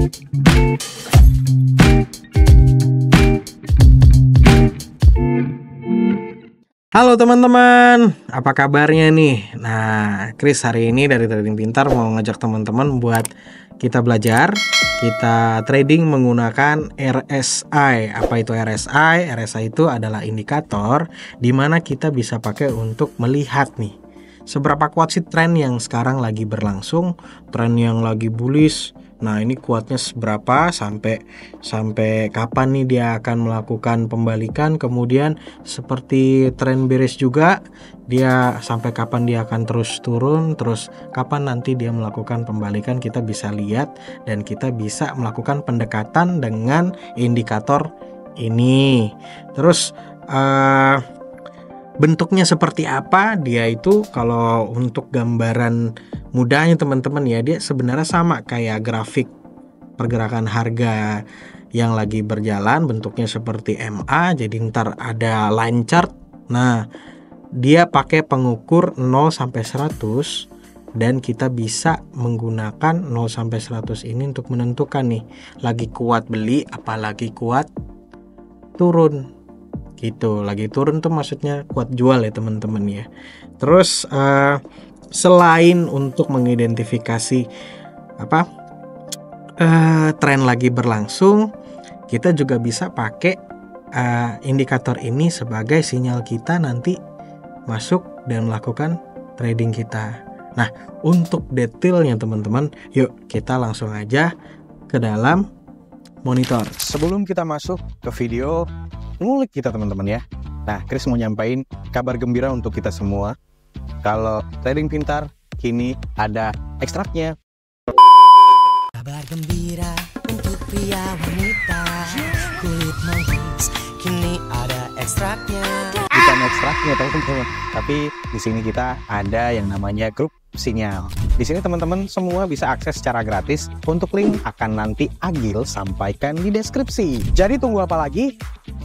Halo teman-teman, apa kabarnya nih? Nah, Chris hari ini dari Trading Pintar mau ngajak teman-teman buat kita belajar, kita trading menggunakan RSI. Apa itu RSI? RSI itu adalah indikator di mana kita bisa pakai untuk melihat nih seberapa kuat sih tren yang sekarang lagi berlangsung, tren yang lagi bullish. Nah, ini kuatnya seberapa, sampai kapan nih dia akan melakukan pembalikan, kemudian seperti tren bearish juga, dia sampai kapan dia akan terus turun, terus kapan nanti dia melakukan pembalikan, kita bisa lihat dan kita bisa melakukan pendekatan dengan indikator ini. Terus bentuknya seperti apa dia itu? Kalau untuk gambaran mudahnya teman-teman ya, dia sebenarnya sama kayak grafik pergerakan harga yang lagi berjalan, bentuknya seperti MA. Jadi ntar ada line chart. Nah, dia pakai pengukur 0 sampai 100 dan kita bisa menggunakan 0 sampai 100 ini untuk menentukan nih lagi kuat beli apalagi kuat turun. Gitu, lagi turun tuh maksudnya kuat jual ya teman-teman ya. Terus selain untuk mengidentifikasi tren lagi berlangsung, kita juga bisa pakai indikator ini sebagai sinyal kita nanti masuk dan melakukan trading kita. Nah, untuk detailnya teman-teman, yuk kita langsung aja ke dalam monitor. Sebelum kita masuk ke video, ngulik kita teman-teman ya. Nah, Chris mau nyampain kabar gembira untuk kita semua. Kalau Trading Pintar kini ada ekstraknya. Kabar gembira untuk pria wanita, kulit manis kini ada ekstraknya. Bukan ekstraknya teman-teman, tapi di sini kita ada yang namanya grup sinyal. Di sini teman-teman semua bisa akses secara gratis. Untuk link akan nanti Agil sampaikan di deskripsi. Jadi tunggu apa lagi?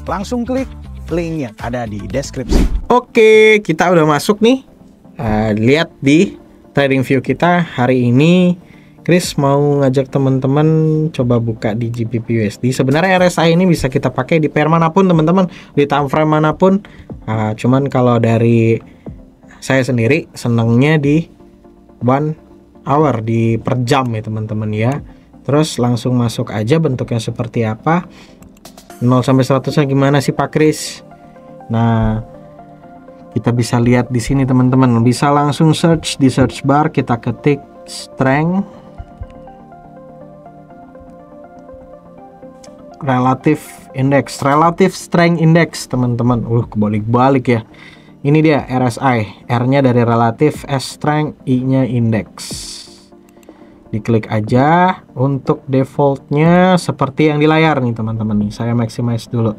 Langsung klik link yang ada di deskripsi. Oke, kita udah masuk nih. Lihat di trading view kita hari ini, Chris mau ngajak teman-teman coba buka di GBP USD. Sebenarnya RSI ini bisa kita pakai di pair manapun teman-teman, di time frame manapun. Cuman kalau dari saya sendiri senangnya di 1 hour, di per jam ya teman-teman ya. Terus langsung masuk aja, bentuknya seperti apa, 0 sampai 100 gimana sih Pak Kris? Nah, kita bisa lihat di sini teman-teman, bisa langsung search di search bar, kita ketik strength relative index, relative strength index teman-teman. Kebalik-balik ya. Ini dia RSI, R-nya dari relatif, S strength, I-nya index. Diklik aja. Untuk defaultnya seperti yang di layar nih teman-teman nih. Saya maximize dulu.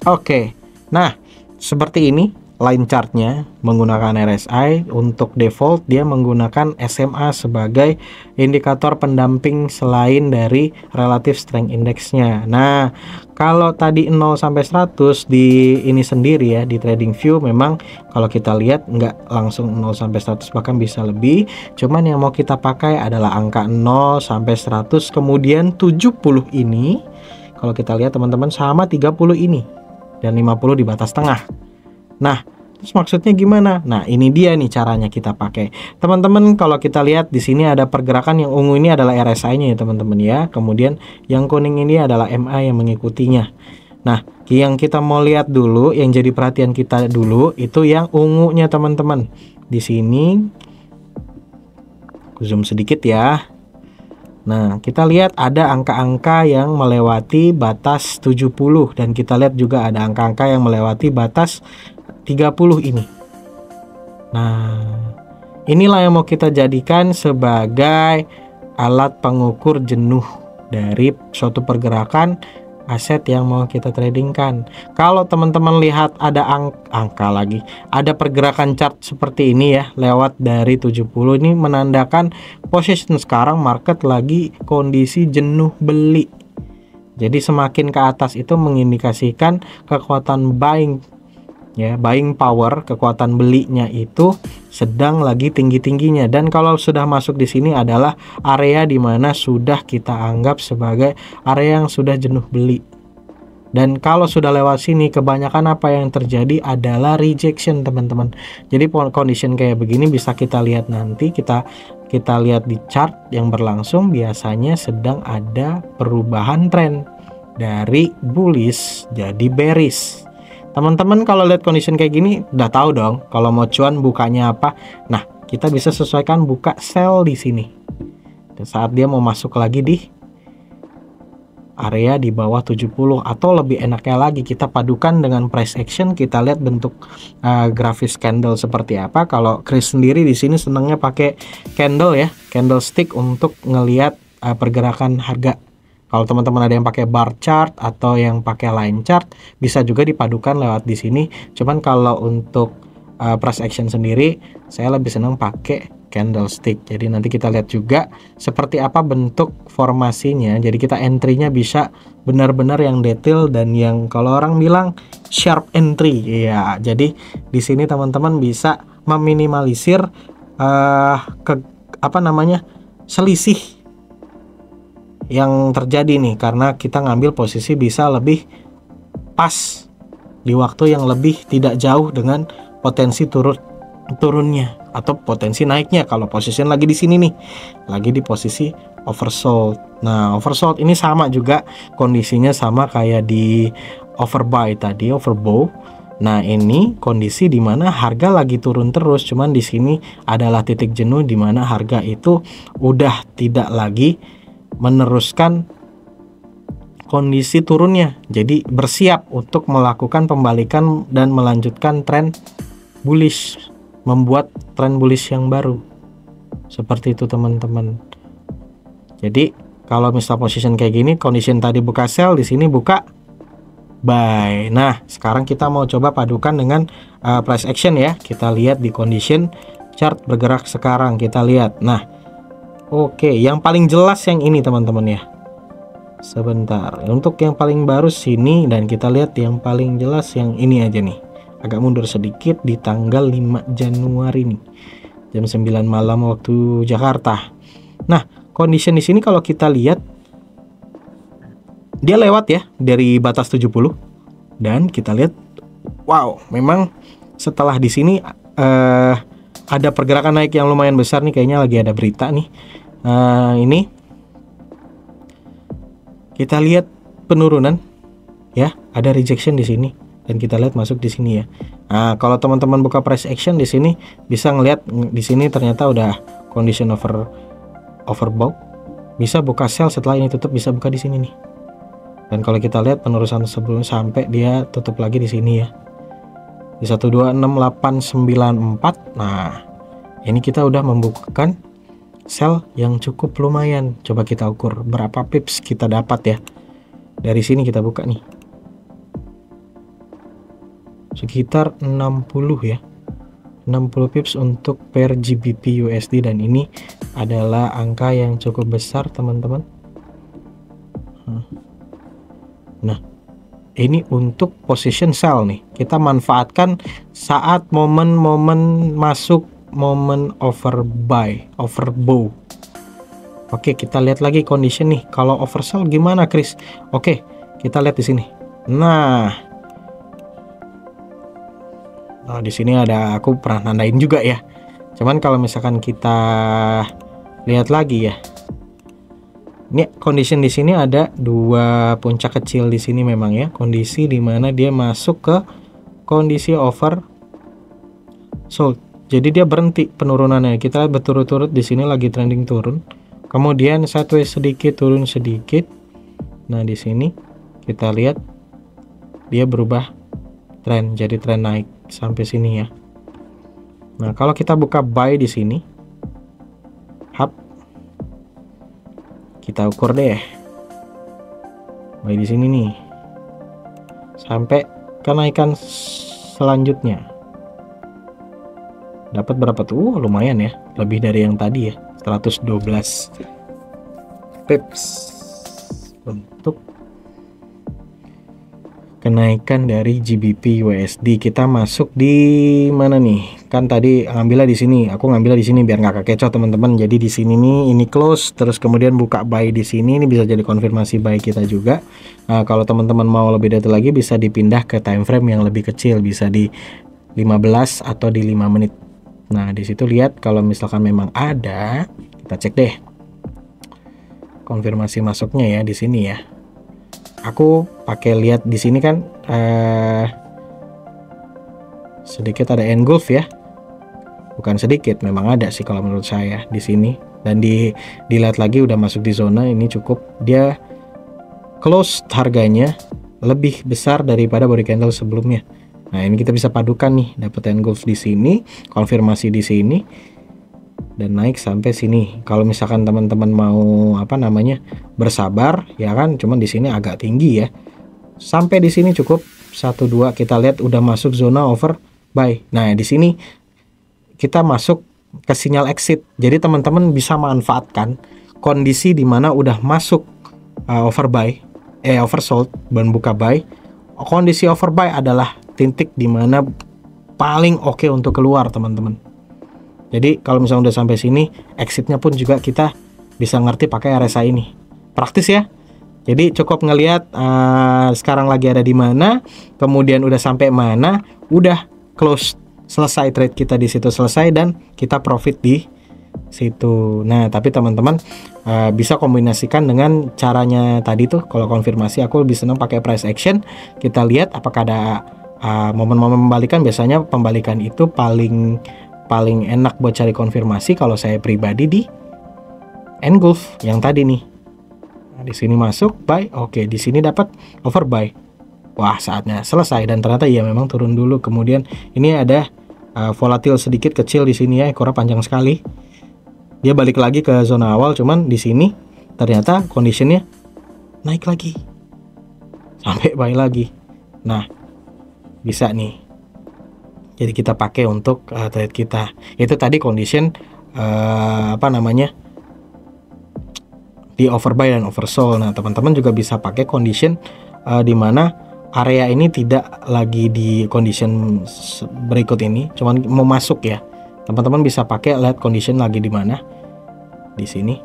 Oke. Nah, seperti ini line chartnya menggunakan RSI. Untuk default dia menggunakan SMA sebagai indikator pendamping selain dari relative strength indexnya. Nah, kalau tadi 0 sampai 100 di ini sendiri ya, di trading view memang kalau kita lihat nggak langsung 0 sampai 100, bahkan bisa lebih. Cuman yang mau kita pakai adalah angka 0 sampai 100, kemudian 70 ini. Kalau kita lihat teman-teman sama 30 ini dan 50 di batas tengah. Nah, terus maksudnya gimana? Nah, ini dia nih caranya kita pakai. Teman-teman, kalau kita lihat di sini ada pergerakan yang ungu ini adalah RSI-nya ya teman-teman ya. Kemudian yang kuning ini adalah MA yang mengikutinya. Nah, yang kita mau lihat dulu, yang jadi perhatian kita dulu itu yang ungunya teman-teman. Di sini aku zoom sedikit ya. Nah, kita lihat ada angka-angka yang melewati batas 70 dan kita lihat juga ada angka-angka yang melewati batas 30 ini. Nah, inilah yang mau kita jadikan sebagai alat pengukur jenuh dari suatu pergerakan aset yang mau kita tradingkan. Kalau teman-teman lihat ada angka lagi, ada pergerakan chart seperti ini ya, lewat dari 70, ini menandakan position sekarang market lagi kondisi jenuh beli. Jadi semakin ke atas itu mengindikasikan kekuatan buying Ya, buying power, kekuatan belinya itu sedang lagi tinggi-tingginya, dan kalau sudah masuk di sini adalah area di mana sudah kita anggap sebagai area yang sudah jenuh beli. Dan kalau sudah lewat sini, kebanyakan apa yang terjadi adalah rejection, teman-teman. Jadi condition kayak begini bisa kita lihat nanti, kita lihat di chart yang berlangsung, biasanya sedang ada perubahan tren dari bullish jadi bearish. Teman-teman kalau lihat condition kayak gini udah tahu dong kalau mau cuan bukanya apa. Nah, kita bisa sesuaikan buka sell di sini. Dan saat dia mau masuk lagi di area di bawah 70, atau lebih enaknya lagi kita padukan dengan price action, kita lihat bentuk grafis candle seperti apa. Kalau Chris sendiri di sini senangnya pakai candle ya, candlestick untuk ngelihat pergerakan harga. Kalau teman-teman ada yang pakai bar chart atau yang pakai line chart, bisa juga dipadukan lewat di sini. Cuman kalau untuk price action sendiri, saya lebih senang pakai candlestick. Jadi nanti kita lihat juga seperti apa bentuk formasinya. Jadi kita entry-nya bisa benar-benar yang detail dan yang kalau orang bilang sharp entry. Ya, jadi di sini teman-teman bisa meminimalisir selisih yang terjadi nih, karena kita ngambil posisi bisa lebih pas di waktu yang lebih tidak jauh dengan potensi turunnya atau potensi naiknya. Kalau position lagi di sini nih, lagi di posisi oversold. Nah, oversold ini sama juga kondisinya, sama kayak di overbuy tadi, overbought. Nah, ini kondisi di mana harga lagi turun terus, cuman di sini adalah titik jenuh di mana harga itu udah tidak lagi meneruskan kondisi turunnya, jadi bersiap untuk melakukan pembalikan dan melanjutkan tren bullish, membuat tren bullish yang baru. Seperti itu teman-teman. Jadi kalau misal position kayak gini, condition tadi buka sell, di sini buka buy. Nah, sekarang kita mau coba padukan dengan price action ya. Kita lihat di condition chart bergerak sekarang, kita lihat. Nah, oke, yang paling jelas yang ini teman-teman ya. Sebentar, untuk yang paling baru sini, dan kita lihat yang paling jelas yang ini aja nih. Agak mundur sedikit di tanggal 5 Januari nih. Jam 9 malam waktu Jakarta. Nah, condition di sini kalau kita lihat dia lewat ya dari batas 70, dan kita lihat wow, memang setelah di sini ada pergerakan naik yang lumayan besar nih, kayaknya lagi ada berita nih. Ini kita lihat penurunan ya, ada rejection di sini dan kita lihat masuk di sini ya. Nah, kalau teman-teman buka price action di sini bisa ngelihat di sini ternyata udah condition overbought. Bisa buka sell setelah ini tutup, bisa buka di sini nih. Dan kalau kita lihat penerusan sebelumnya sampai dia tutup lagi di sini ya. Di 126894. Nah, ini kita udah membukakan sell yang cukup lumayan. Coba kita ukur berapa pips kita dapat ya. Dari sini kita buka nih. Sekitar 60 ya. 60 pips untuk per GBP USD, dan ini adalah angka yang cukup besar teman-teman. Nah, ini untuk position sell nih. Kita manfaatkan saat momen-momen masuk, momen overbuy, overbought. Oke, kita lihat lagi condition nih. Kalau oversell gimana, Chris? Oke, kita lihat di sini. Nah, di sini ada, aku pernah nandain juga ya. Cuman kalau misalkan kita lihat lagi ya. Ini condition di sini ada dua puncak kecil di sini memang ya. Kondisi di mana dia masuk ke kondisi oversold. Jadi dia berhenti penurunannya. Kita lihat berturut-turut di sini lagi trending turun. Kemudian sideways sedikit, turun sedikit. Nah, di sini kita lihat dia berubah tren, jadi tren naik sampai sini ya. Nah, kalau kita buka buy di sini, kita ukur deh. Buy di sini nih. Sampai kenaikan selanjutnya. Dapat berapa tuh? Lumayan ya, lebih dari yang tadi ya. 112 pips. Untuk kenaikan dari GBP USD. Kita masuk di mana nih? Kan tadi ngambilnya di sini. Aku ngambilnya di sini biar nggak kekecoh teman-teman. Jadi di sini nih ini close, terus kemudian buka buy di sini. Ini bisa jadi konfirmasi buy kita juga. Nah, kalau teman-teman mau lebih detail lagi bisa dipindah ke time frame yang lebih kecil, bisa di 15 atau di 5 menit. Nah, di situ lihat kalau misalkan memang ada, kita cek deh. Konfirmasi masuknya ya di sini ya. Aku pakai lihat di sini kan sedikit ada engulf ya, bukan sedikit, memang ada sih kalau menurut saya di sini. Dan dilihat lagi udah masuk di zona ini cukup, dia close harganya lebih besar daripada body candle sebelumnya. Nah ini kita bisa padukan nih, dapat engulf di sini, konfirmasi di sini, dan naik sampai sini. Kalau misalkan teman-teman mau bersabar ya kan, cuman di sini agak tinggi ya. Sampai di sini cukup 1 2 kita lihat udah masuk zona overbuy. Nah, di sini kita masuk ke sinyal exit. Jadi teman-teman bisa manfaatkan kondisi di mana udah masuk oversold dan buka buy. Kondisi overbuy adalah titik di mana paling oke untuk keluar, teman-teman. Jadi kalau misalnya udah sampai sini, exitnya pun juga kita bisa ngerti pakai RSI ini. Praktis ya. Jadi cukup ngelihat sekarang lagi ada di mana, kemudian udah sampai mana, udah close, selesai trade kita di situ selesai dan kita profit di situ. Nah, tapi teman-teman bisa kombinasikan dengan caranya tadi tuh. Kalau konfirmasi aku lebih senang pakai price action. Kita lihat apakah ada momen-momen pembalikan. Biasanya pembalikan itu paling enak buat cari konfirmasi kalau saya pribadi di engulf yang tadi nih. Nah, di sini masuk buy, oke, di sini dapat overbuy. Wah, saatnya selesai dan ternyata ya memang turun dulu. Kemudian ini ada volatil sedikit kecil di sini ya, ekornya panjang sekali. Dia balik lagi ke zona awal, cuman di sini ternyata conditionnya naik lagi sampai buy lagi. Nah, bisa nih. Jadi kita pakai untuk trade kita. Itu tadi condition di overbuy dan oversold. Nah, teman-teman juga bisa pakai condition di mana area ini tidak lagi di condition berikut ini, cuman mau masuk ya. Teman-teman bisa pakai lihat condition lagi di mana. Di sini.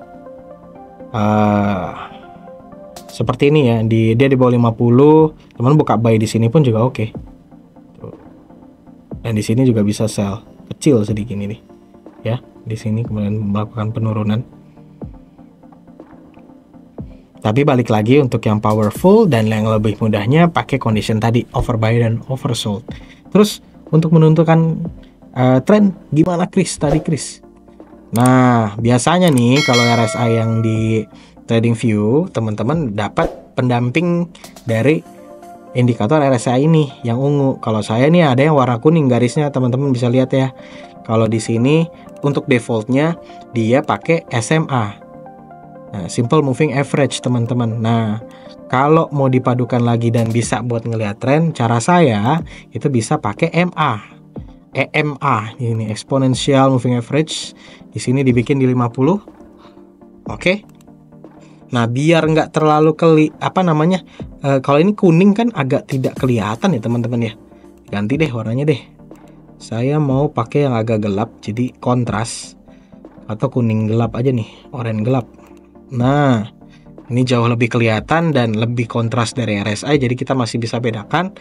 Seperti ini ya, dia di bawah 50, teman buka buy di sini pun juga oke. Dan di sini juga bisa sell kecil sedikit ini ya, di sini kemudian melakukan penurunan. Tapi balik lagi untuk yang powerful dan yang lebih mudahnya pakai condition tadi overbuy dan oversold. Terus untuk menentukan trend gimana Chris? Nah, biasanya nih kalau RSI yang di TradingView teman-teman dapat pendamping dari indikator RSI ini yang ungu. Kalau saya nih ada yang warna kuning garisnya, teman-teman bisa lihat ya. Kalau di sini untuk defaultnya dia pakai SMA, Simple Moving Average teman-teman. Nah, kalau mau dipadukan lagi dan bisa buat ngelihat tren, cara saya itu bisa pakai EMA ini, Exponential Moving Average. Di sini dibikin di 50. Oke. Nah, biar nggak terlalu kalau ini kuning kan agak tidak kelihatan ya teman-teman ya. Ganti deh warnanya deh. Saya mau pakai yang agak gelap, jadi kontras. Atau kuning gelap aja nih, oranye gelap. Nah, ini jauh lebih kelihatan dan lebih kontras dari RSI, jadi kita masih bisa bedakan.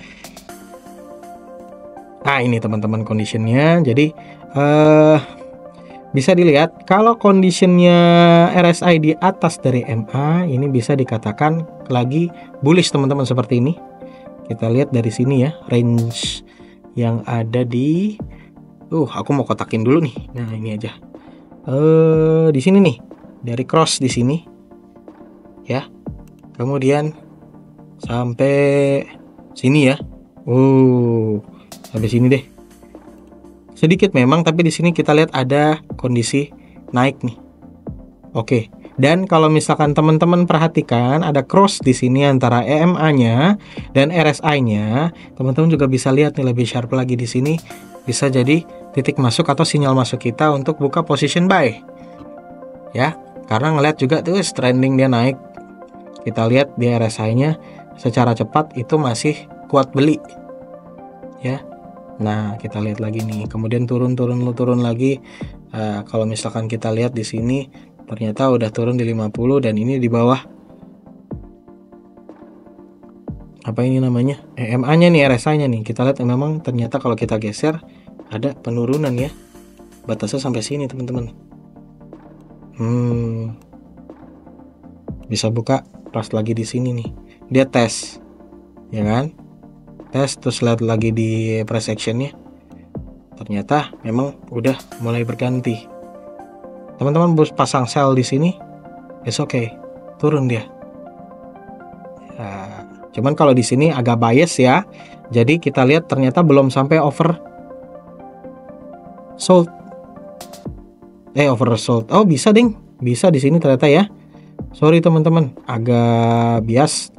Nah, ini teman-teman conditionnya. Jadi bisa dilihat kalau conditionnya RSI di atas dari MA, ini bisa dikatakan lagi bullish teman-teman, seperti ini. Kita lihat dari sini ya, range yang ada di aku mau kotakin dulu nih. Nah, ini aja. Di sini nih, dari cross di sini. Ya. Kemudian sampai sini ya. Sampai sini deh. Sedikit memang, tapi di sini kita lihat ada kondisi naik nih. Oke. Dan kalau misalkan teman-teman perhatikan ada cross di sini antara EMA-nya dan RSI-nya, teman-teman juga bisa lihat nih lebih sharp lagi di sini. Bisa jadi titik masuk atau sinyal masuk kita untuk buka position buy. Ya, karena ngelihat juga tuh trending dia naik. Kita lihat di RSI-nya secara cepat itu masih kuat beli ya. Nah, kita lihat lagi nih, kemudian turun lagi. Kalau misalkan kita lihat di sini ternyata udah turun di 50 dan ini di bawah apa ini namanya, EMA-nya nih, RSI-nya nih. Kita lihat memang ternyata kalau kita geser ada penurunan ya. Batasnya sampai sini, teman-teman. Bisa buka pas lagi di sini nih. Dia tes. Ya kan? Tes, terus lihat lagi di price action-nya. Ternyata memang udah mulai berganti. Teman-teman bos pasang sell di sini, it's okay, turun dia. Cuman kalau di sini agak bias ya. Jadi kita lihat ternyata belum sampai oversold. Oh, bisa ding. Bisa di sini ternyata ya. Sorry teman-teman, agak bias.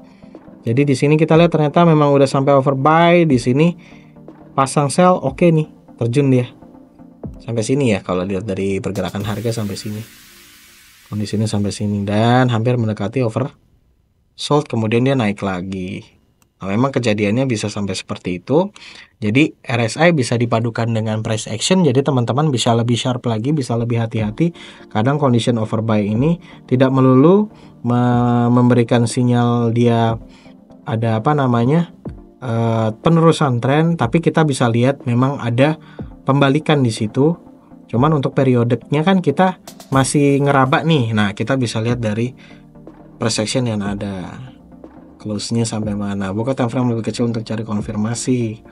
Jadi di sini kita lihat ternyata memang udah sampai overbuy di sini. Pasang sell, oke nih, terjun dia. Sampai sini ya kalau lihat dari pergerakan harga sampai sini. Kondisinya sampai sini dan hampir mendekati oversold, kemudian dia naik lagi. Nah, memang kejadiannya bisa sampai seperti itu. Jadi RSI bisa dipadukan dengan price action. Jadi teman-teman bisa lebih sharp lagi, bisa lebih hati-hati. Kadang condition overbuy ini tidak melulu memberikan sinyal dia ada apa namanya penerusan tren, tapi kita bisa lihat memang ada pembalikan di situ. Cuman untuk periodenya kan kita masih ngeraba nih. Nah, kita bisa lihat dari price action yang ada. Close-nya sampai mana. Buka time frame lebih kecil untuk cari konfirmasi.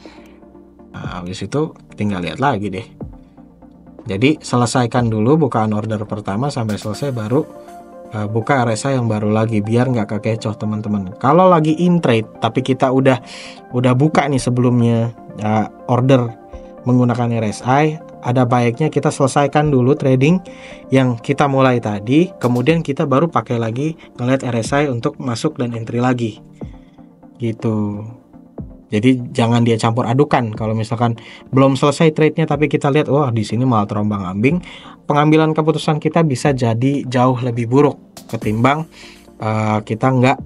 Nah, habis itu tinggal lihat lagi deh. Jadi selesaikan dulu bukaan order pertama sampai selesai, baru buka RSI yang baru lagi biar nggak kekecoh teman-teman. Kalau lagi in trade tapi kita udah buka nih sebelumnya order menggunakan RSI, ada baiknya kita selesaikan dulu trading yang kita mulai tadi, kemudian kita baru pakai lagi ngeliat RSI untuk masuk dan entry lagi gitu. Jadi jangan dia campur adukan. Kalau misalkan belum selesai trade-nya tapi kita lihat wah di sini malah terombang-ambing, pengambilan keputusan kita bisa jadi jauh lebih buruk ketimbang kita nggak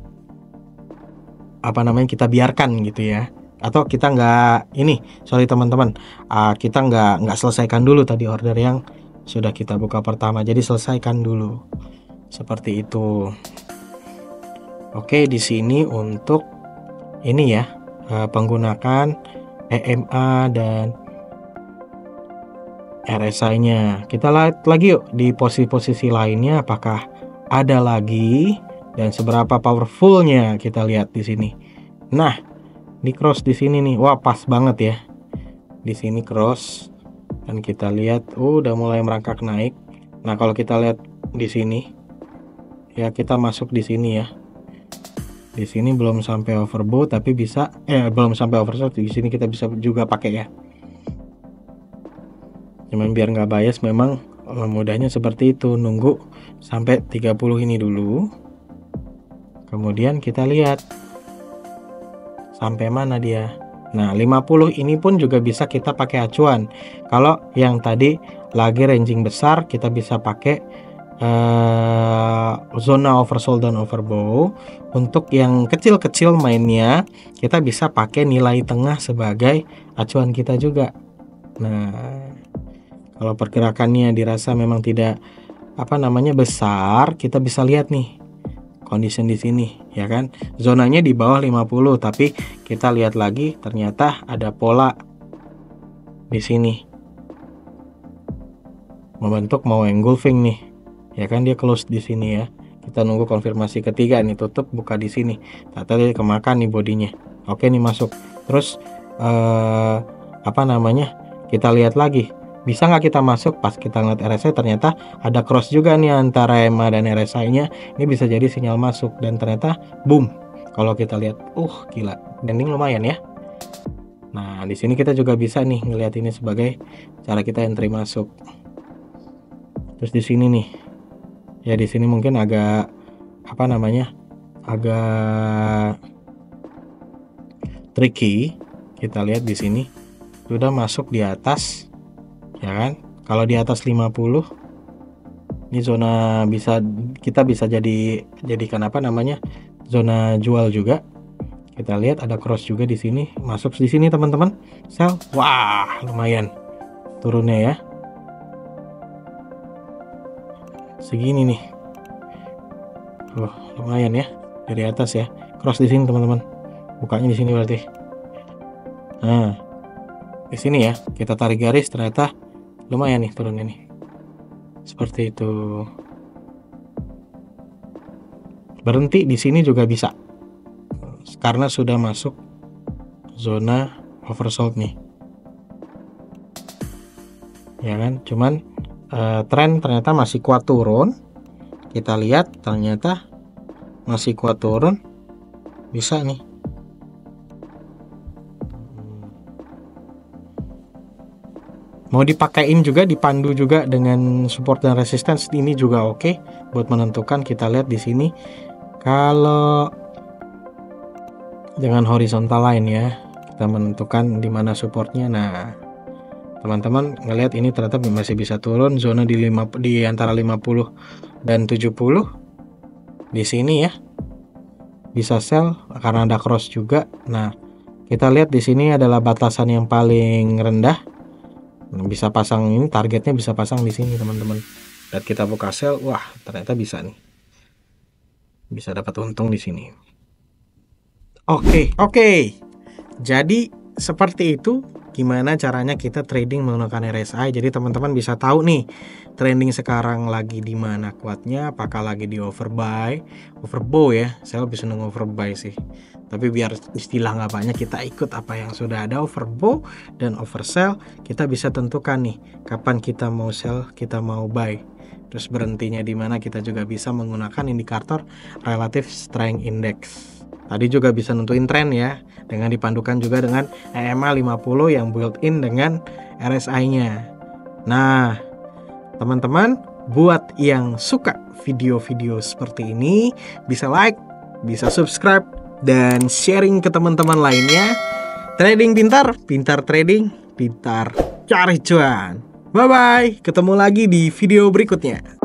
kita biarkan gitu ya. Atau kita nggak teman-teman, kita nggak selesaikan dulu tadi order yang sudah kita buka pertama. Jadi selesaikan dulu seperti itu. Oke, di sini untuk ini ya, penggunaan EMA dan RSI-nya. Kita lihat lagi yuk di posisi-posisi lainnya apakah ada lagi dan seberapa powerfulnya, kita lihat di sini. Nah, di cross di sini nih, wah pas banget ya. Di sini cross dan kita lihat udah mulai merangkak naik. Nah, kalau kita lihat di sini ya, kita masuk di sini ya. Di sini belum sampai overbought tapi bisa belum sampai oversold. Di sini kita bisa juga pakai ya. Cuman biar nggak bias memang mudahnya seperti itu, nunggu sampai 30 ini dulu. Kemudian kita lihat sampai mana dia. Nah, 50 ini pun juga bisa kita pakai acuan. Kalau yang tadi lagi ranging besar, kita bisa pakai zona oversold dan overbought. Untuk yang kecil-kecil mainnya, kita bisa pakai nilai tengah sebagai acuan kita juga. Nah, kalau pergerakannya dirasa memang tidak besar, kita bisa lihat nih condition di sini ya kan. Zonanya di bawah 50, tapi kita lihat lagi ternyata ada pola di sini. Membentuk mau engulfing nih. Ya kan, dia close di sini ya. Kita nunggu konfirmasi ketiga nih, tutup buka di sini. Ternyata dia kemakan nih bodinya. Oke nih masuk. Terus kita lihat lagi. Bisa nggak kita masuk? Pas kita ngeliat RSI ternyata ada cross juga nih antara EMA dan RSI-nya. Ini bisa jadi sinyal masuk dan ternyata boom. Kalau kita lihat, gila, trending lumayan ya. Nah, di sini kita juga bisa nih ngelihat ini sebagai cara kita entry masuk. Terus di sini nih. Ya di sini mungkin agak agak tricky. Kita lihat di sini sudah masuk di atas. Ya kan, kalau di atas 50 ini zona kita bisa jadikan zona jual juga. Kita lihat ada cross juga di sini, masuk di sini teman-teman. Sell, wah lumayan turunnya ya. Segini nih. Lumayan ya dari atas ya. Cross di sini teman-teman. Bukanya di sini berarti. Nah, di sini ya kita tarik garis, ternyata lumayan nih turunnya nih. Seperti itu. Berhenti di sini juga bisa. Karena sudah masuk zona oversold nih. Ya kan? Cuman tren ternyata masih kuat turun. Kita lihat ternyata masih kuat turun. Bisa nih. Mau dipakein juga, dipandu juga dengan support dan resistance, ini juga oke buat menentukan. Kita lihat di sini kalau dengan horizontal line ya, kita menentukan di mana supportnya. Nah, teman-teman ngelihat ini ternyata masih bisa turun zona di antara 50 dan 70. Di sini ya bisa sell karena ada cross juga. Nah, kita lihat di sini adalah batasan yang paling rendah. Bisa pasang ini, targetnya bisa pasang di sini teman-teman. Dan kita buka sell, wah ternyata bisa nih. Bisa dapat untung di sini. Oke. Jadi seperti itu gimana caranya kita trading menggunakan RSI. Jadi teman-teman bisa tahu nih trending sekarang lagi di mana kuatnya, apakah lagi di overbuy, overbought ya. Saya lebih seneng overbuy sih. Tapi biar istilah nggak banyak, kita ikut apa yang sudah ada, overbought dan oversell. Kita bisa tentukan nih kapan kita mau sell, kita mau buy. Terus berhentinya di mana, kita juga bisa menggunakan indikator Relative Strength Index. Tadi juga bisa nentuin tren ya, dengan dipandukan juga dengan EMA 50 yang built-in dengan RSI-nya. Nah, teman-teman, buat yang suka video-video seperti ini, bisa like, bisa subscribe, dan sharing ke teman-teman lainnya. Trading pintar, pintar trading, pintar cari cuan. Bye-bye, ketemu lagi di video berikutnya.